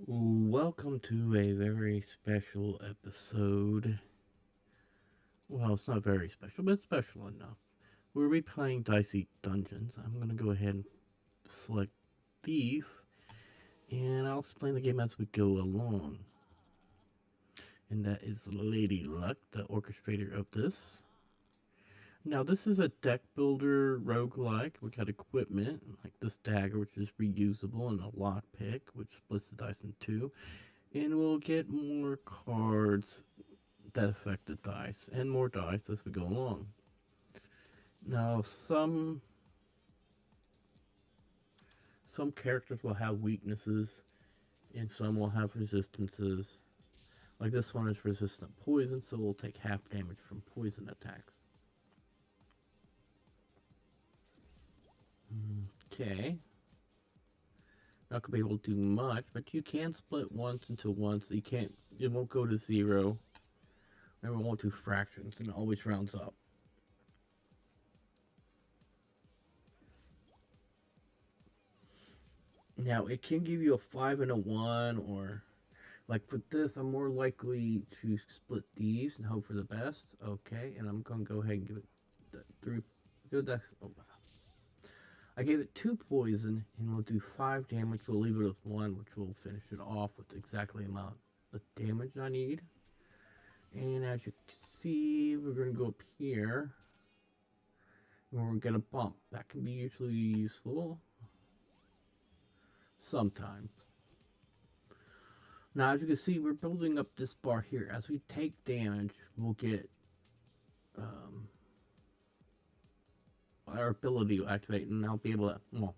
Welcome to a very special episode. Well, it's not very special, but it's special enough. We'll be playing Dicey Dungeons. I'm going to go ahead and select Thief, and I'll explain the game as we go along. And that is Lady Luck, the orchestrator of this. Now, this is a deck builder roguelike. We got equipment, like this dagger, which is reusable, and a lockpick, which splits the dice in two. And we'll get more cards that affect the dice and more dice as we go along. Now, some characters will have weaknesses, and some will have resistances. Like this one is resistant to poison, so we'll take half damage from poison attacks. Okay. Not gonna be able to do much, but you can split once into one, so you can't. It won't go to zero. Remember, it won't do fractions, and it always rounds up. Now, it can give you a 5 and a 1, or like for this, I'm more likely to split these and hope for the best. Okay, and I'm going to go ahead and give it the 3. Good, that's. Oh. I gave it 2 poison, and we'll do 5 damage. We'll leave it with 1, which will finish it off with exactly the amount of damage I need. And as you can see, we're going to go up here. And we're going to get a bump. That can be usually useful. Sometimes. Now, as you can see, we're building up this bar here. As we take damage, we'll get our ability will activate, and I'll be able to, well,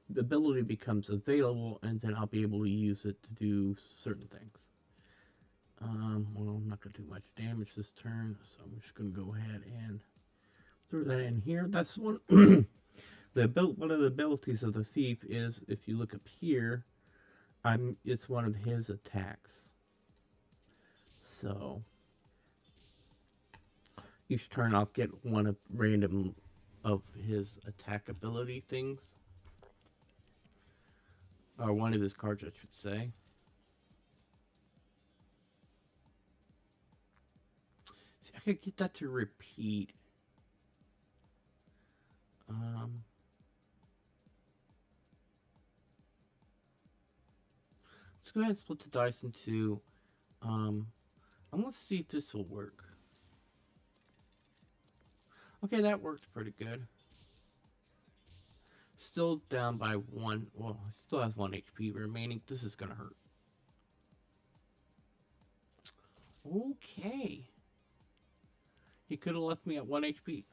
the ability becomes available, and then I'll be able to use it to do certain things. Well, I'm not going to do much damage this turn, so I'm just going to go ahead and throw that in here. That's one. One of the abilities of the thief is, if you look up here, it's one of his attacks. So each turn I'll get one of random of his attack ability things, or one of his cards, I should say. See, I could get that to repeat. Let's go ahead and split the dice into. I'm gonna see if this will work. Okay, that worked pretty good. Still down by 1. Well, still has 1 HP remaining. This is gonna hurt. Okay. He could have left me at 1 HP.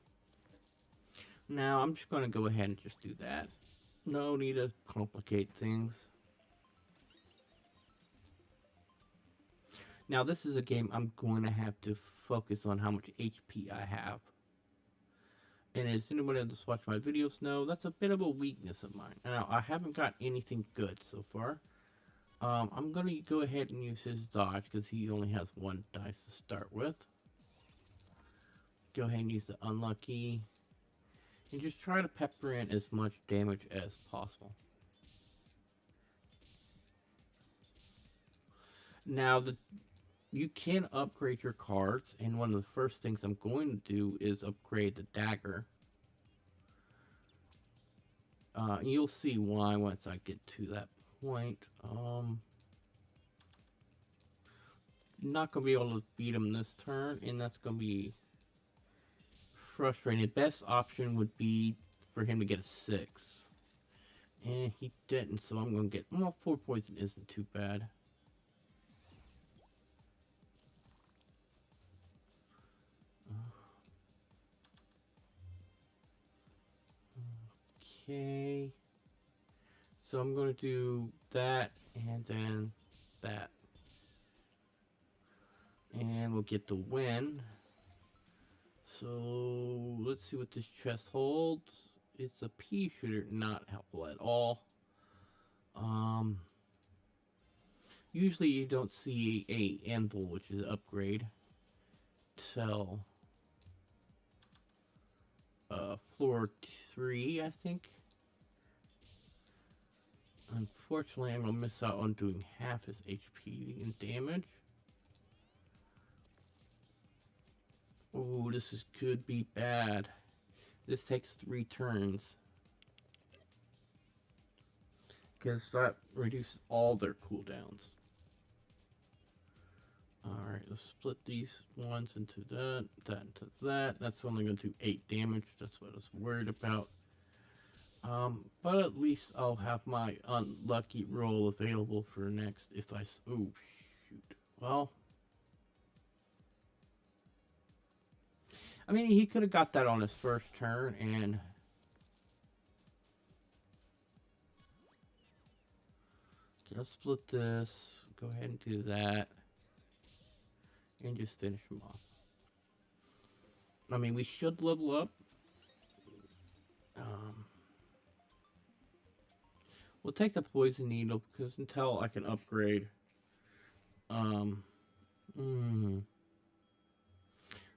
Now, I'm just gonna go ahead and just do that. No need to complicate things. Now, this is a game I'm going to have to focus on how much HP I have. And as anybody that's watched my videos know, that's a bit of a weakness of mine. Now, I haven't got anything good so far. I'm going to go ahead and use his dodge because he only has 1 dice to start with. Go ahead and use the unlucky. And just try to pepper in as much damage as possible. Now, you can upgrade your cards, and one of the first things I'm going to do is upgrade the dagger. You'll see why once I get to that point. Not going to be able to beat him this turn, and that's going to be frustrating. The best option would be for him to get a 6. And he didn't, so I'm going to get, well, 4 poison isn't too bad. Okay. So I'm going to do that and then that. And we'll get the win. So let's see what this chest holds. It's a pea shooter, not helpful at all. Usually you don't see a anvil, which is an upgrade, till floor 3, I think. Unfortunately, I'm going to miss out on doing half his HP in damage. Oh, could be bad. This takes 3 turns. Because that reduces all their cooldowns. Alright, let's split these ones into that into that. That's only going to do 8 damage. That's what I was worried about. But at least I'll have my unlucky roll available for next if I... Oh, shoot. Well... I mean, he could have got that on his first turn, and... Okay, let's split this. Go ahead and do that. And just finish him off. I mean, we should level up. We'll take the poison needle, because until I can upgrade...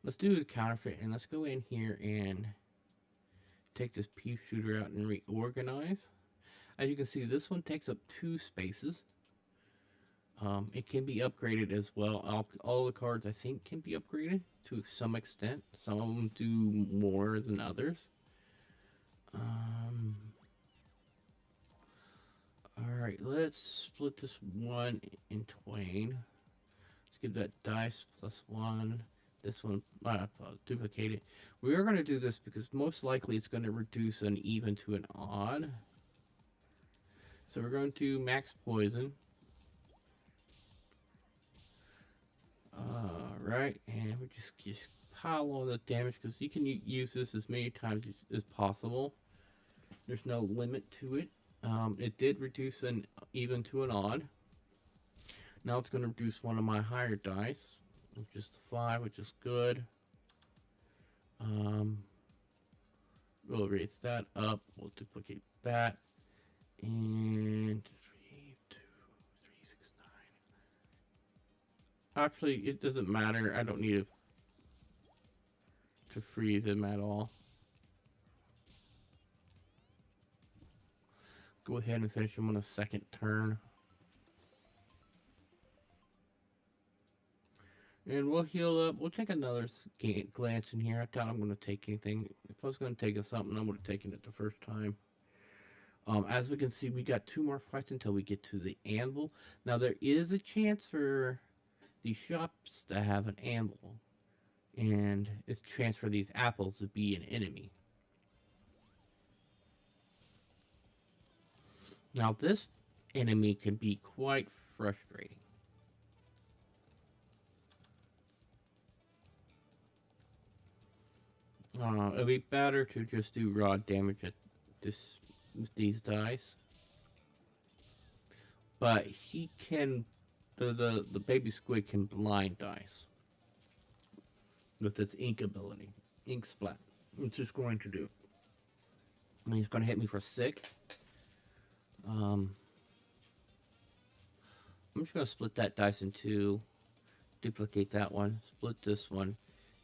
Let's do the counterfeit, and let's go in here and take this pea shooter out and reorganize. As you can see, this one takes up 2 spaces. It can be upgraded as well. All the cards, I think, can be upgraded to some extent. Some of them do more than others. Alright, let's split this one in twain. Let's give that dice +1. This one, duplicate it. We are going to do this because most likely it's going to reduce an even to an odd. So we're going to max poison. Alright, and we just pile on the damage because you can use this as many times as possible. There's no limit to it. It did reduce an even to an odd. Now it's going to reduce one of my higher dice, which is the 5, which is good. We'll raise that up. We'll duplicate that. And 3, 2, 3, 6, 9. Actually, it doesn't matter. I don't need to freeze him at all. Go ahead and finish him on a second turn. And we'll heal up. We'll take another glance in here. I doubt I'm going to take anything. If I was going to take something, I would have taken it the first time. As we can see, we got 2 more fights until we get to the anvil. Now, there is a chance for these shops to have an anvil. And it's a chance for these apples to be an enemy. Now, this enemy can be quite frustrating. It'd be better to just do raw damage at this with these dice. But he can, the baby squid can blind dice with its ink ability, ink splat. It's just going to do. And he's going to hit me for 6. I'm just going to split that dice in 2, duplicate that one, split this one,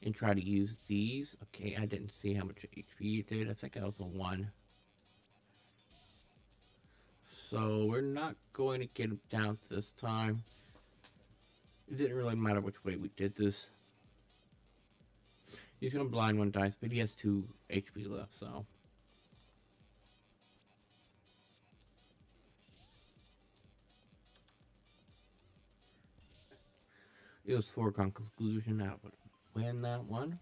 and try to use these. Okay, I didn't see how much HP it did. I think I was a 1. So we're not going to get him down this time. It didn't really matter which way we did this. He's going to blind 1 dice, but he has 2 HP left, so... It was foregone conclusion I would win that one.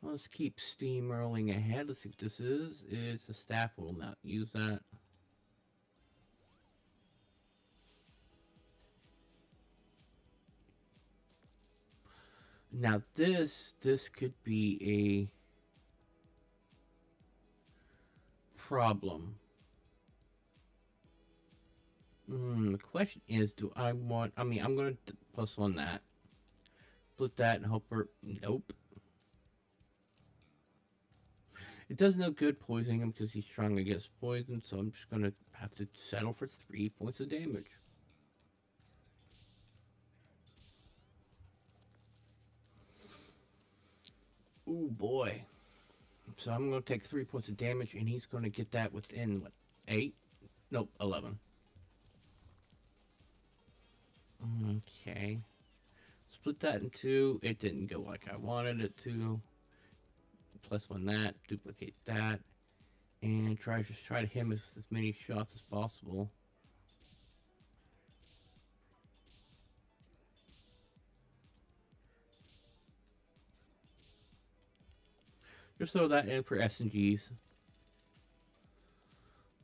Let's keep steamrolling ahead. Let's see what this is. It's a staff. We'll not use that. Now this could be a problem. The question is, do I want... I mean, I'm going to +1 that. Split that and hope for... Nope. It does no good poisoning him because he's strong against poison, so I'm just going to have to settle for 3 points of damage. Ooh, boy. So I'm going to take 3 points of damage, and he's going to get that within, what, 8? Nope, 11. Okay. Split that in two. It didn't go like I wanted it to. Plus one that. Duplicate that. And try to hit him with as many shots as possible. Just throw that in for S&Gs.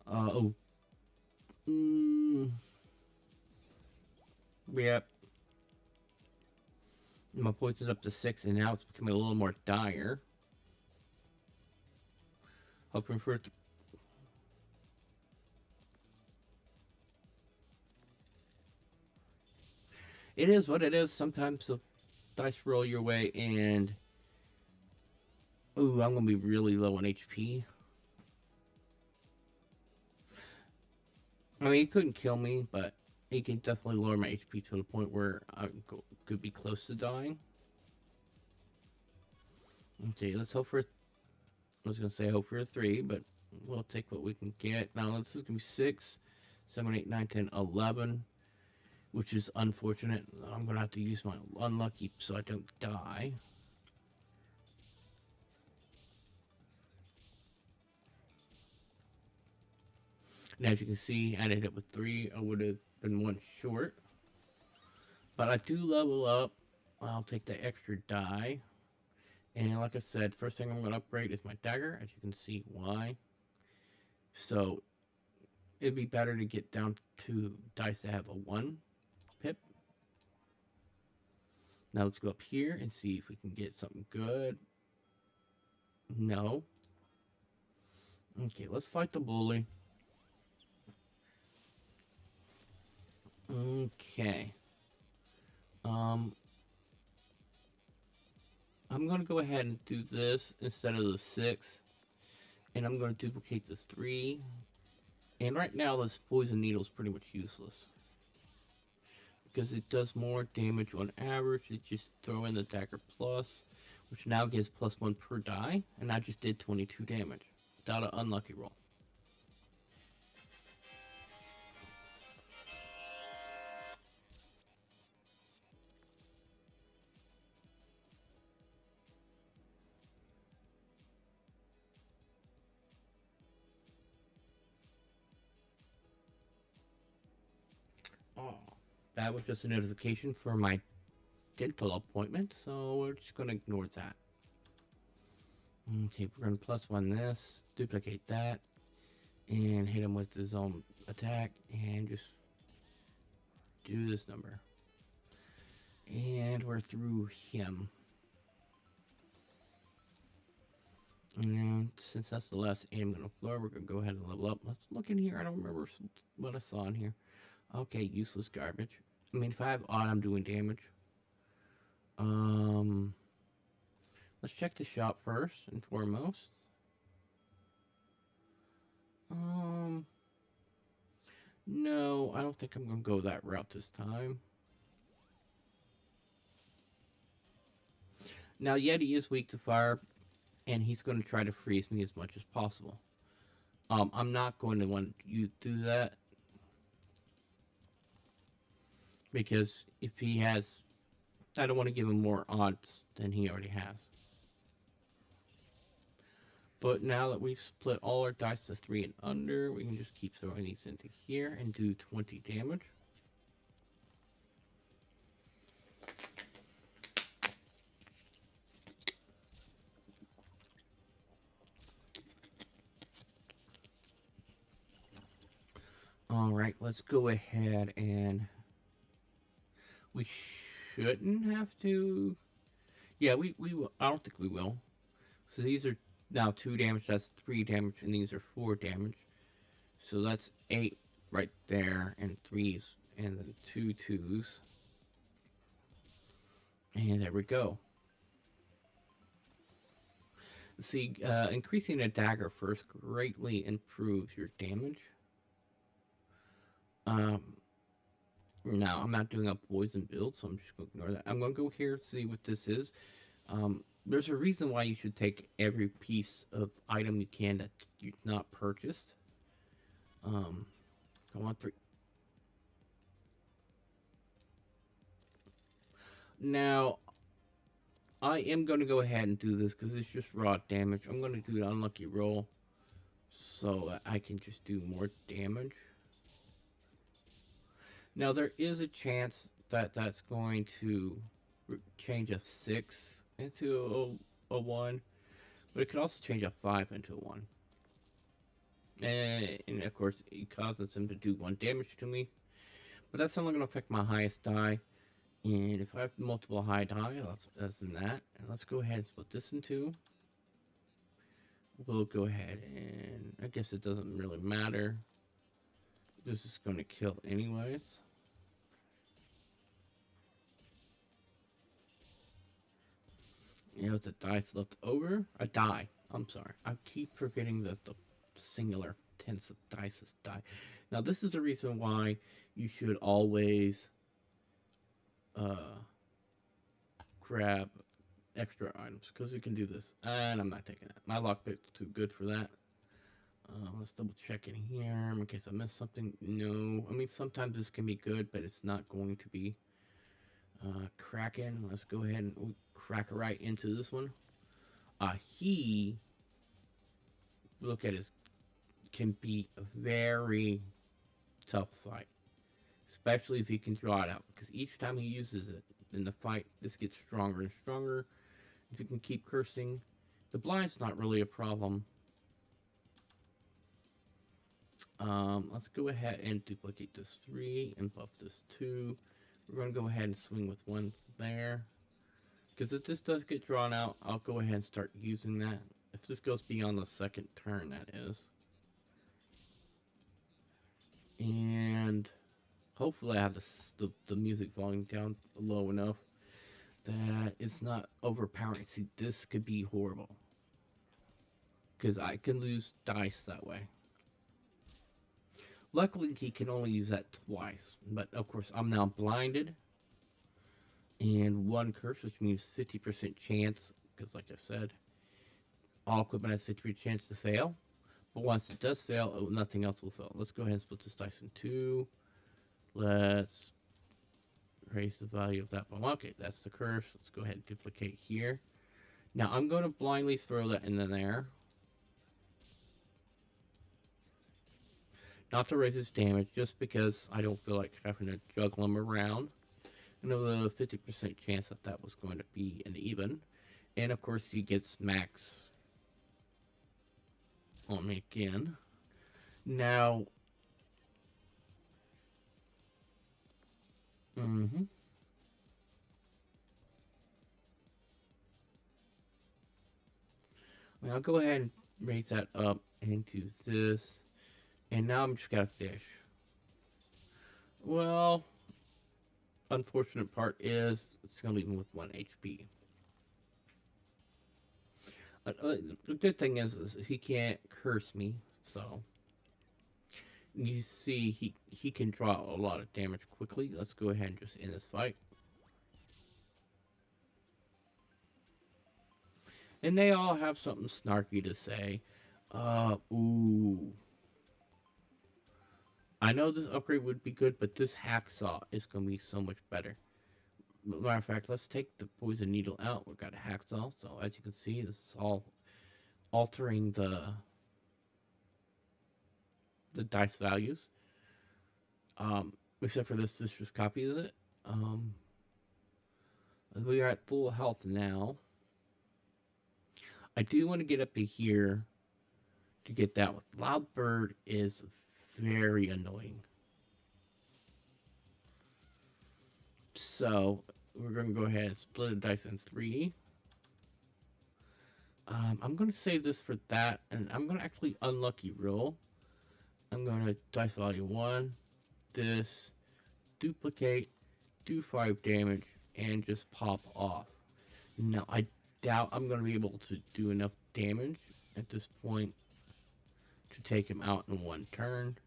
Oh. Mm, yep. My poison's up to 6, and now it's becoming a little more dire. Hoping for it to... It is what it is. Sometimes the dice roll your way, and... Ooh, I'm going to be really low on HP. I mean, he couldn't kill me, but he can definitely lower my HP to the point where I could be close to dying. Okay, let's hope for... I was going to say hope for a 3, but we'll take what we can get. Now, this is going to be 6, 7, 8, 9, 10, 11, which is unfortunate. I'm going to have to use my unlucky so I don't die. And as you can see, I ended up with 3. I would have been 1 short. But I do level up. I'll take the extra die. And like I said, first thing I'm going to upgrade is my dagger. As you can see why. So it'd be better to get down to dice that have a 1 pip. Now let's go up here and see if we can get something good. No. Okay, let's fight the bully. Okay. I'm going to go ahead and do this instead of the 6. And I'm going to duplicate the 3. And right now, this poison needle is pretty much useless. Because it does more damage on average. It just throw in the dagger plus, which now gives plus 1 per die. And I just did 22 damage without an unlucky roll. Oh, that was just a notification for my dental appointment, so we're just going to ignore that. Okay, we're going to plus 1 this, duplicate that, and hit him with his own attack, and just do this number. And we're through him. And since that's the last aim on the floor, we're going to go ahead and level up. Let's look in here. I don't remember what I saw in here. Okay, useless garbage. I mean, if I have odd, I'm doing damage. Let's check the shop first and foremost. No, I don't think I'm going to go that route this time. Now, Yeti is weak to fire, and he's going to try to freeze me as much as possible. I'm not going to want you to do that. Because if he has... I don't want to give him more odds than he already has. But now that we've split all our dice to 3 and under, we can just keep throwing these into here and do 20 damage. Alright, let's go ahead and... We shouldn't have to... Yeah, we will. I don't think we will. So these are now 2 damage, that's 3 damage, and these are 4 damage. So that's 8 right there, and 3s, and then 2 2s. And there we go. See, increasing a dagger first greatly improves your damage. Now, I'm not doing a poison build, so I'm just going to ignore that. I'm going to go here and see what this is. There's a reason why you should take every piece of item you can that you've not purchased. Come on, 3. Now, I am going to go ahead and do this because it's just raw damage. I'm going to do an unlucky roll so I can just do more damage. Now, there is a chance that that's going to change a 6 into a 1, but it could also change a 5 into a 1. And of course, it causes him to do 1 damage to me. But that's only going to affect my highest die. And if I have multiple high die, less than that. And let's go ahead and split this in 2. We'll go ahead and I guess it doesn't really matter. This is going to kill anyways. You know, the dice left over. A die. I'm sorry. I keep forgetting that the singular tense of dice is die. Now, this is the reason why you should always grab extra items, because you can do this. And I'm not taking that. My lockpick's too good for that. Let's double check in here in case I missed something. No. I mean, sometimes this can be good, but it's not going to be. Kraken. Let's go ahead and crack right into this one. He, look at his, can be a very tough fight. Especially if he can draw it out. Because each time he uses it in the fight, this gets stronger and stronger. If you can keep cursing, the blind's not really a problem. Let's go ahead and duplicate this 3 and buff this 2. We're going to go ahead and swing with 1 there. Because if this does get drawn out, I'll go ahead and start using that. If this goes beyond the second turn, that is. And hopefully I have the music volume down low enough that it's not overpowering. See, this could be horrible. Because I can lose dice that way. Luckily, he can only use that twice. But, of course, I'm now blinded. And 1 curse, which means 50% chance. Because, like I said, all equipment has 50% chance to fail. But once it does fail, nothing else will fail. Let's go ahead and split this dice in 2. Let's raise the value of that one. Okay, that's the curse. Let's go ahead and duplicate here. Now, I'm going to blindly throw that in there. Not to raise his damage, just because I don't feel like having to juggle him around. I know the 50% chance that that was going to be an even. And of course he gets max on me again. Now, I'll go ahead and raise that up into this. And now I'm just got a fish. Well, unfortunate part is it's going to leave him with 1 HP. The good thing is he can't curse me, so you see he can draw a lot of damage quickly. Let's go ahead and just end this fight. And they all have something snarky to say. Ooh. I know this upgrade would be good, but this hacksaw is going to be so much better. Matter of fact, let's take the poison needle out. We've got a hacksaw, so as you can see, this is all altering the dice values. Except for this just copies it. We are at full health now. I do want to get up to here to get that one. Loud Bird is very annoying. So, we're going to go ahead and split the dice in 3. I'm going to save this for that, and I'm going to actually unlucky roll. I'm going to dice value 1, this, duplicate, do 5 damage, and just pop off. Now, I doubt I'm going to be able to do enough damage at this point to take him out in 1 turn.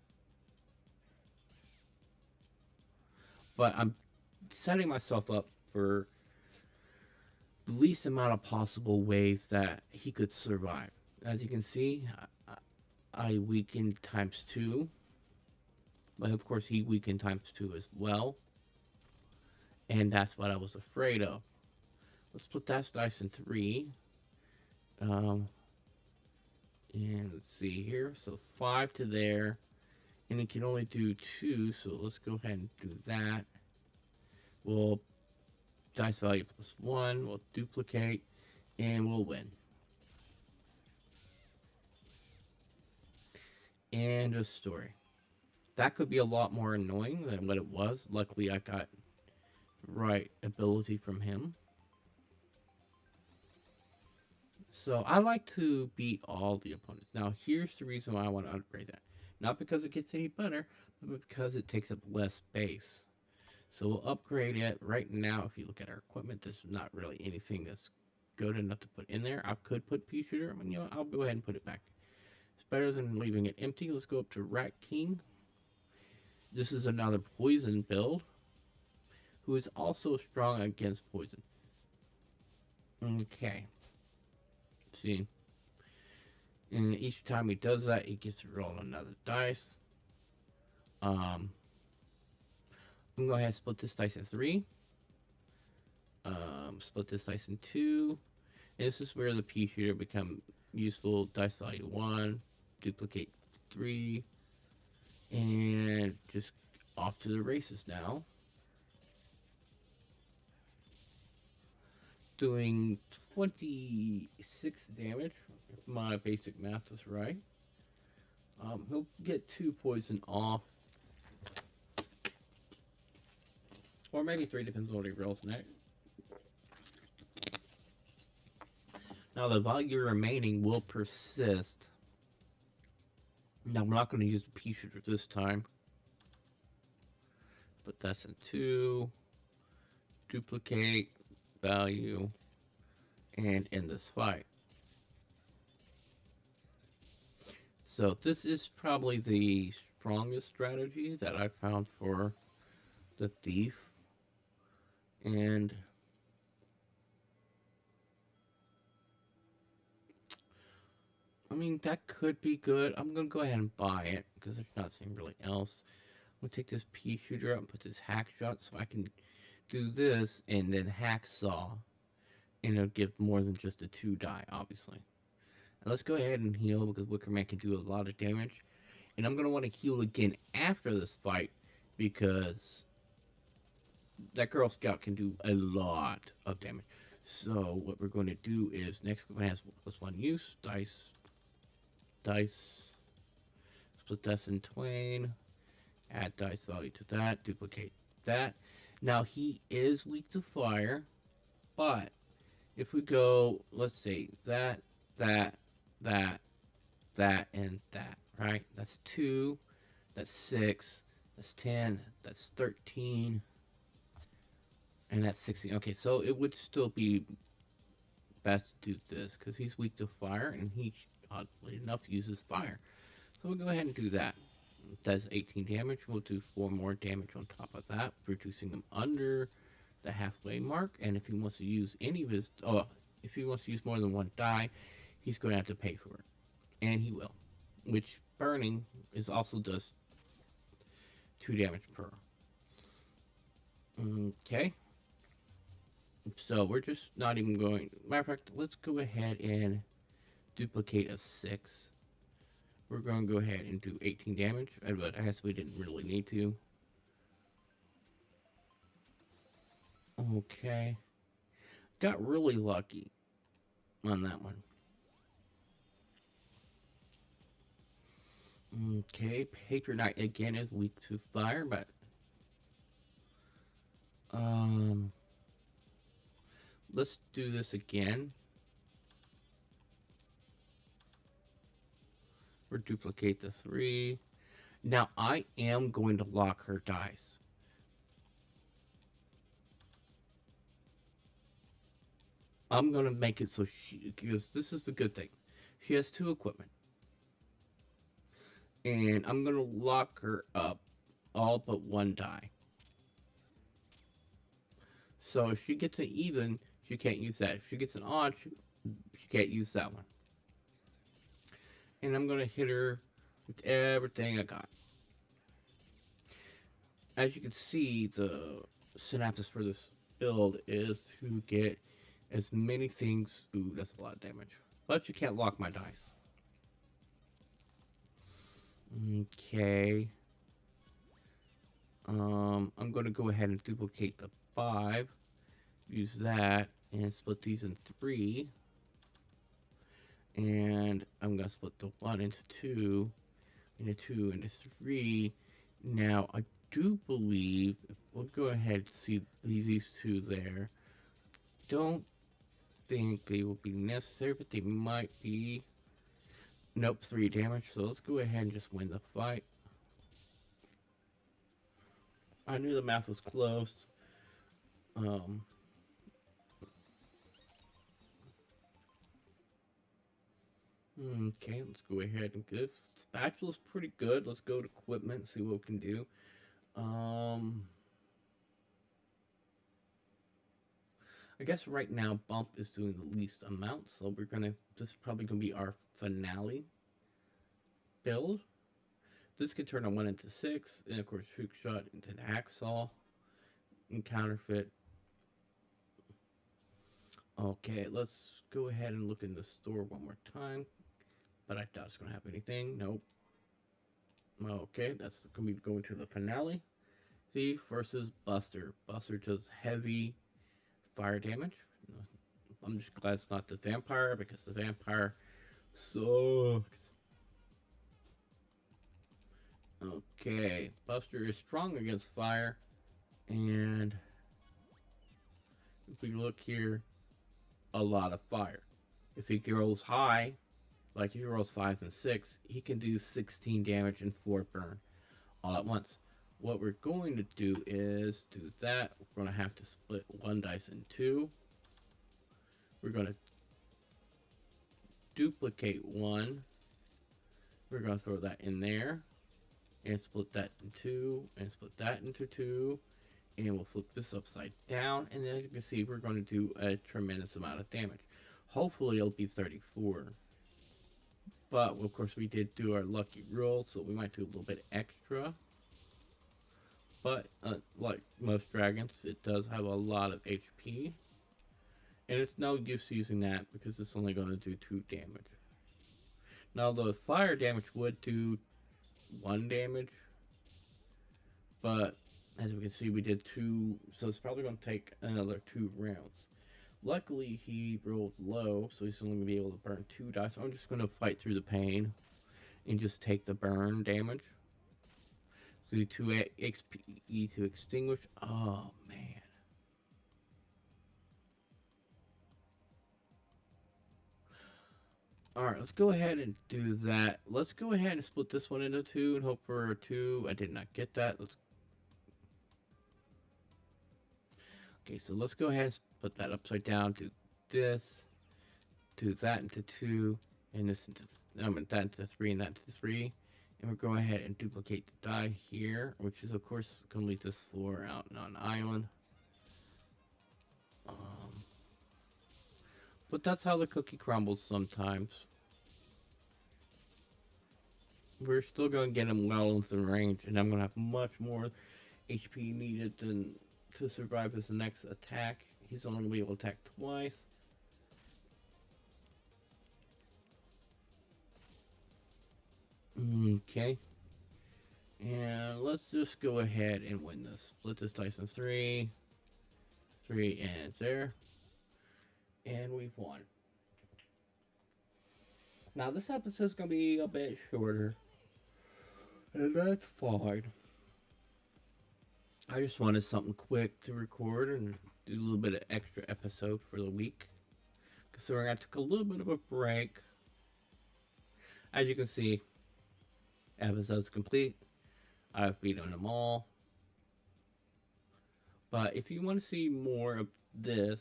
But I'm setting myself up for the least amount of possible ways that he could survive. As you can see, I weakened times 2. But of course, he weakened times 2 as well. And that's what I was afraid of. Let's split that dice in 3. Um, and let's see here. So 5 to there. And it can only do 2, so let's go ahead and do that. We'll dice value plus 1. We'll duplicate. And we'll win. End of story. That could be a lot more annoying than what it was. Luckily, I got right ability from him. So I like to beat all the opponents. Now, here's the reason why I want to upgrade that. Not because it gets any better, but because it takes up less space. So we'll upgrade it. Right now, if you look at our equipment, there's not really anything that's good enough to put in there. I could put pea shooter, but I'll go ahead and put it back. It's better than leaving it empty. Let's go up to Rat King. This is another poison build, who is also strong against poison. Okay. See. And each time he does that, he gets to roll another dice. I'm going to go ahead and split this dice in 3. Split this dice in 2. And this is where the pea shooter become useful. Dice value 1. Duplicate 3. And just off to the races now. Doing 26 damage, if my basic math is right. He'll get 2 poison off. Or maybe 3, depends on what he rolls next. Now the value remaining will persist. Now we're not going to use the pea shooter this time. Put that's in 2. Duplicate value. And end this fight. So this is probably the strongest strategy that I found for the thief. And I mean, that could be good. I'm going to go ahead and buy it because there's nothing really else. I'm going to take this pea shooter out and put this hack shot so I can do this and then hacksaw. And it'll give more than just a 2 die, obviously. And let's go ahead and heal because Wickerman can do a lot of damage. And I'm going to want to heal again after this fight because that Girl Scout can do a lot of damage. So what we're going to do is next weapon has +1 use. Dice. Split that in twain. Add dice value to that. Duplicate that. Now he is weak to fire. But if we go, let's say that, and that, right? That's 2. That's 6. That's 10. That's 13. And that's 16. Okay, so it would still be best to do this because he's weak to fire and he, oddly enough, uses fire. So we'll go ahead and do that. It says 18 damage. We'll do 4 more damage on top of that, reducing them under the halfway mark. And if he wants to use any of his, if he wants to use more than 1 die, he's going to have to pay for it. And he will. Which burning is also does 2 damage per. Okay. So we're just not even going. Matter of fact, let's go ahead and duplicate a 6. We're going to go ahead and do 18 damage, but I guess we didn't really need to. Okay. Got really lucky on that one. Okay, Patriot Knight again is weak to fire, but let's do this again. We'll duplicate the 3. Now I am going to lock her dice. I'm going to make it so because this is the good thing. She has 2 equipment. And I'm going to lock her up all but 1 die. So if she gets an even, she can't use that. If she gets an odd, she can't use that one. And I'm going to hit her with everything I got. as you can see, the synopsis for this build is to get as many things. Ooh, that's a lot of damage. But you can't lock my dice. Okay. I'm going to go ahead and duplicate the 5. Use that and split these in 3. And I'm going to split the 1 into 2, into 2, into 3. Now, I do believe, we'll go ahead and see these 2 there. Don't think they will be necessary, but they might be. Nope, 3 damage, so let's go ahead and just win the fight. I knew the math was close. Okay, let's go ahead and get this. Spatula's pretty good. Let's go to equipment, see what we can do. I guess right now Bump is doing the least amount, so this is probably gonna be our finale build. This can turn a 1 into 6, and of course hook shot into an hacksaw and counterfeit. Okay, let's go ahead and look in the store one more time. But I doubt it's gonna have anything. Nope. Okay, that's gonna be going to the finale. Thief versus Buster. Buster does heavy fire damage. I'm just glad it's not the vampire because the vampire sucks. Okay, Buster is strong against fire, and if we look here, a lot of fire. If he rolls high, like if he rolls 5 and 6, he can do 16 damage and 4 burn all at once. What we're going to do is do that. We're going to have to split 1 dice in 2. We're going to duplicate 1. We're going to throw that in there and split that in 2 and split that into 2. And we'll flip this upside down. And as you can see, we're going to do a tremendous amount of damage. Hopefully it'll be 34. But, of course, we did do our lucky roll, so we might do a little bit extra. But, like most dragons, it does have a lot of HP. And it's no use using that because it's only going to do 2 damage. Now, the fire damage would do 1 damage. But, as we can see, we did 2, so it's probably going to take another 2 rounds. Luckily, he rolled low, so he's only going to be able to burn 2 dice. So I'm just going to fight through the pain and just take the burn damage. So 2 XP to extinguish. Oh, man. Alright, let's go ahead and do that. Let's go ahead and split this one into 2 and hope for a 2. I did not get that. Okay, so let's go ahead and put that upside down. Do this. Do that into 2. And this into that into 3 and that into 3. And we're going ahead and duplicate the die here, which is of course going to leave this floor out on an island. But that's how the cookie crumbles sometimes. We're still going to get him well within range, and I'm going to have much more HP needed to survive his next attack. He's only going to be able to attack twice. Okay. And let's just go ahead and win this. Split this dice in 3. 3 and there. And we've won. Now this episode's going to be a bit shorter. And that's fine. I just wanted something quick to record and do a little bit of extra episode for the week. Considering I took a little bit of a break. As you can see, episode's complete. I've beaten them all. But if you want to see more of this,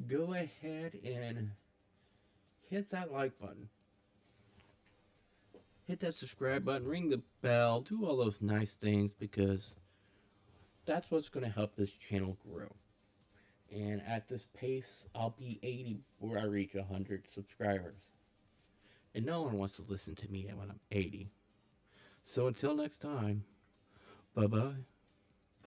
go ahead and hit that like button. Hit that subscribe button, ring the bell, do all those nice things because that's what's going to help this channel grow. And at this pace, I'll be 80 before I reach 100 subscribers. And no one wants to listen to me when I'm 80. So until next time, bye-bye.